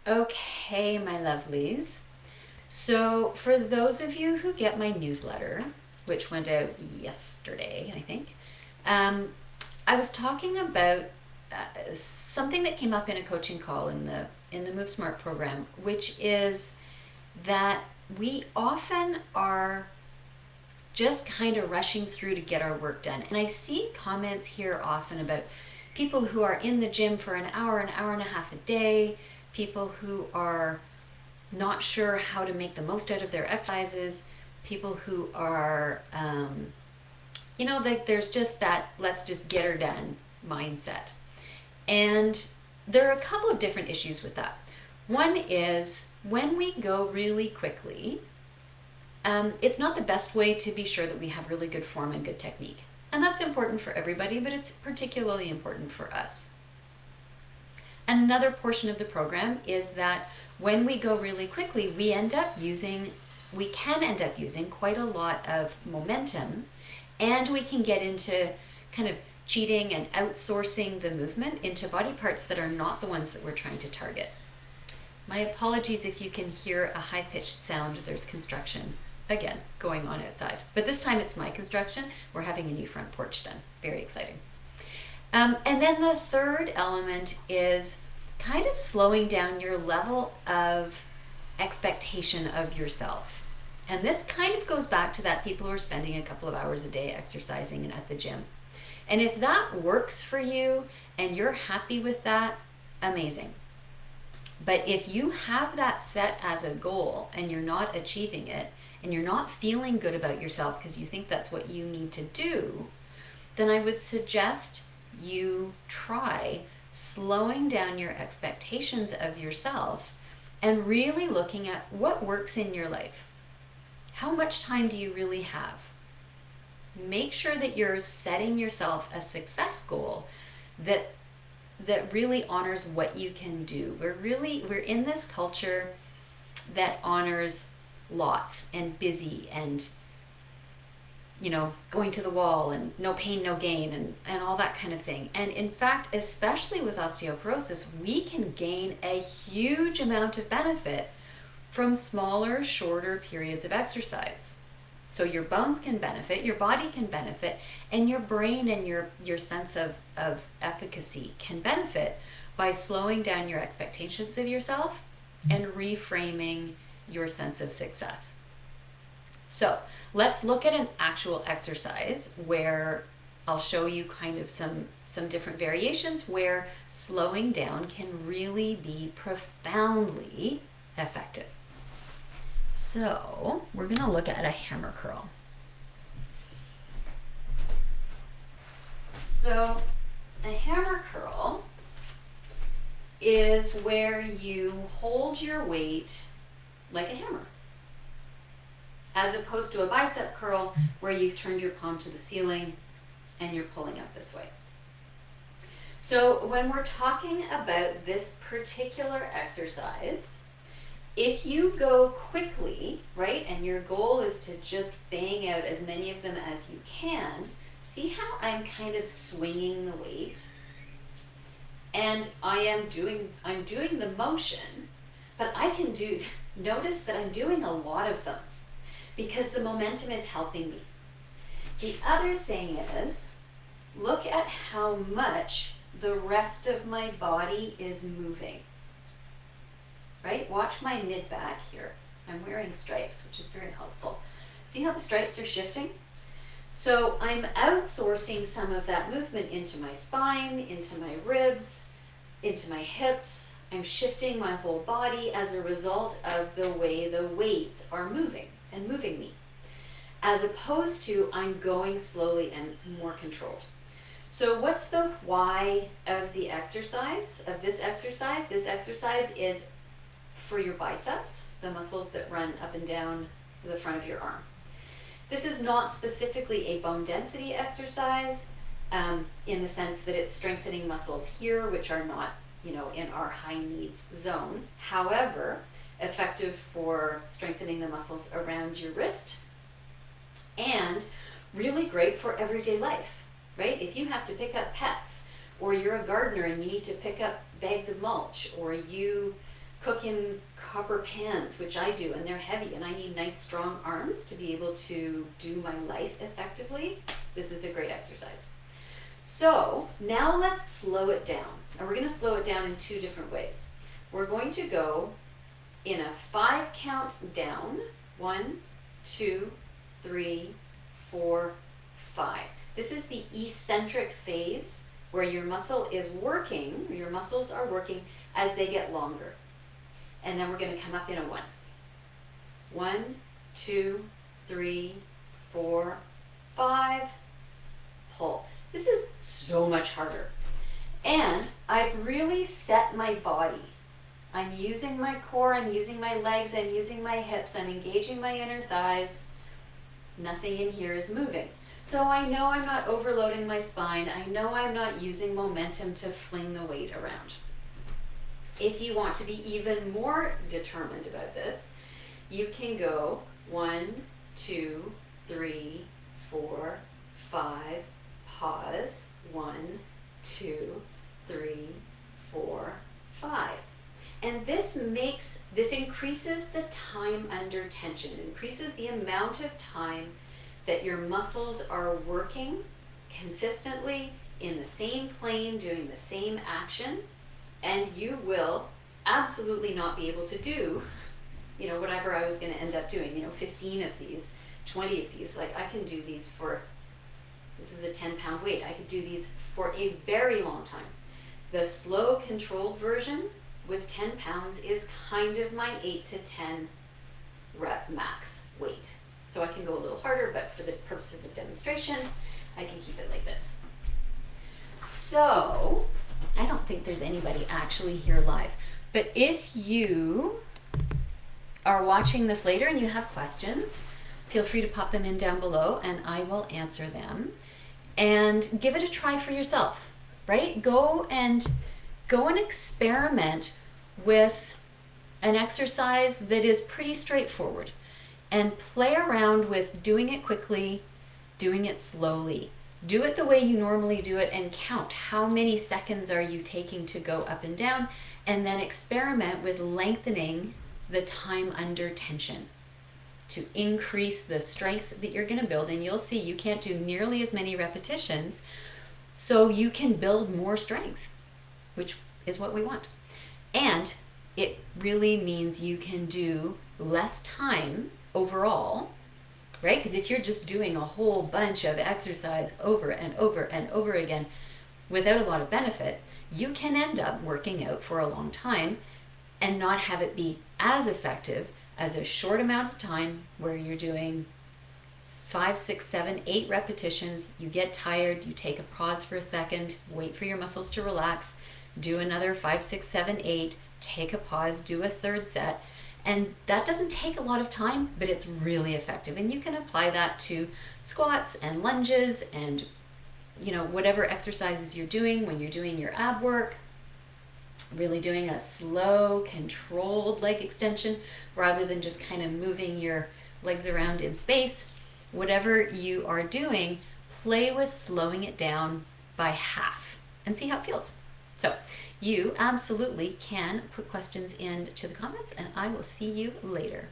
Okay, my lovelies. So, for those of you who get my newsletter, which went out yesterday, I think, um, I was talking about something that came up in a coaching call in the Move Smart program, which is that we often are just kind of rushing through to get our work done. And I see comments here often about people who are in the gym for an hour and a half a day, people who are not sure how to make the most out of their exercises, people who are, like there's just that let's just get her done mindset. And there are a couple of different issues with that. One is when we go really quickly, it's not the best way to be sure that we have really good form and good technique. And that's important for everybody, but it's particularly important for us. Another portion of the program is that when we go really quickly, we can end up using quite a lot of momentum, and we can get into kind of cheating and outsourcing the movement into body parts that are not the ones that we're trying to target. My apologies if you can hear a high-pitched sound. There's construction again going on outside, but this time it's my construction. We're having a new front porch done. Very exciting. And then the third element is kind of slowing down your level of expectation of yourself. And this kind of goes back to that people who are spending a couple of hours a day exercising and at the gym. And if that works for you and you're happy with that, amazing. But if you have that set as a goal and you're not achieving it and you're not feeling good about yourself because you think that's what you need to do, then I would suggest you try slowing down your expectations of yourself and really looking at what works in your life. How much time do you really have? Make sure that you're setting yourself a success goal that really honors what you can do. We're in this culture that honors lots and busy and going to the wall and no pain, no gain, and all that kind of thing. And in fact, especially with osteoporosis, we can gain a huge amount of benefit from smaller, shorter periods of exercise. So your bones can benefit, your body can benefit, and your brain and your sense of efficacy can benefit by slowing down your expectations of yourself and reframing your sense of success. So let's look at an actual exercise where I'll show you kind of some different variations where slowing down can really be profoundly effective. So we're going to look at a hammer curl. So a hammer curl is where you hold your weight like a hammer, as opposed to a bicep curl where you've turned your palm to the ceiling and you're pulling up this way. So when we're talking about this particular exercise, if you go quickly, right, and your goal is to just bang out as many of them as you can, see how I'm kind of swinging the weight? And I'm doing the motion, but notice that I'm doing a lot of them because the momentum is helping me. The other thing is, look at how much the rest of my body is moving. Right? Watch my mid back here. I'm wearing stripes, which is very helpful. See how the stripes are shifting? So I'm outsourcing some of that movement into my spine, into my ribs, into my hips. I'm shifting my whole body as a result of the way the weights are moving and moving me. As opposed to I'm going slowly and more controlled. So what's the why of the exercise, of this exercise? This exercise is for your biceps, the muscles that run up and down the front of your arm. This is not specifically a bone density exercise in the sense that it's strengthening muscles here, which are not, in our high needs zone. However, effective for strengthening the muscles around your wrist and really great for everyday life, right? If you have to pick up pets or you're a gardener and you need to pick up bags of mulch or you cook in copper pans, which I do, and they're heavy, and I need nice strong arms to be able to do my life effectively, this is a great exercise. So now let's slow it down. And we're going to slow it down in two different ways. We're going to go in a 5 count down. 1, 2, 3, 4, 5. This is the eccentric phase where your muscle is working, your muscles are working as they get longer. And then we're going to come up in a 1. 1, 2, 3, 4, 5. Pull. This is so much harder. And I've really set my body. I'm using my core, I'm using my legs, I'm using my hips, I'm engaging my inner thighs. Nothing in here is moving. So I know I'm not overloading my spine. I know I'm not using momentum to fling the weight around. If you want to be even more determined about this, you can go 1, 2, 3, 4, 5, pause, 1, 2, 3, 4, 5. And this increases the time under tension. It increases the amount of time that your muscles are working consistently in the same plane, doing the same action, and you will absolutely not be able to do, whatever I was going to end up doing, 15 of these, 20 of these. Like, I can do these this is a 10-pound weight. I could do these for a very long time. The slow controlled version with 10 pounds is kind of my 8 to 10 rep max weight. So I can go a little harder, but for the purposes of demonstration, I can keep it like this. So, I don't think there's anybody actually here live, but if you are watching this later and you have questions, feel free to pop them in down below and I will answer them. And give it a try for yourself, right? Go and experiment with an exercise that is pretty straightforward and play around with doing it quickly, doing it slowly. Do it the way you normally do it and count how many seconds are you taking to go up and down, and then experiment with lengthening the time under tension to increase the strength that you're going to build. And you'll see you can't do nearly as many repetitions, so you can build more strength, which is what we want. And it really means you can do less time overall, right? Because if you're just doing a whole bunch of exercise over and over and over again without a lot of benefit, you can end up working out for a long time and not have it be as effective as a short amount of time where you're doing 5, 6, 7, 8 repetitions. You get tired, you take a pause for a second, wait for your muscles to relax, do another 5, 6, 7, 8, take a pause, do a third set. And that doesn't take a lot of time, but it's really effective. And you can apply that to squats and lunges and whatever exercises you're doing when you're doing your ab work. Really doing a slow, controlled leg extension rather than just kind of moving your legs around in space. Whatever you are doing, play with slowing it down by half and see how it feels. So you absolutely can put questions into the comments and I will see you later.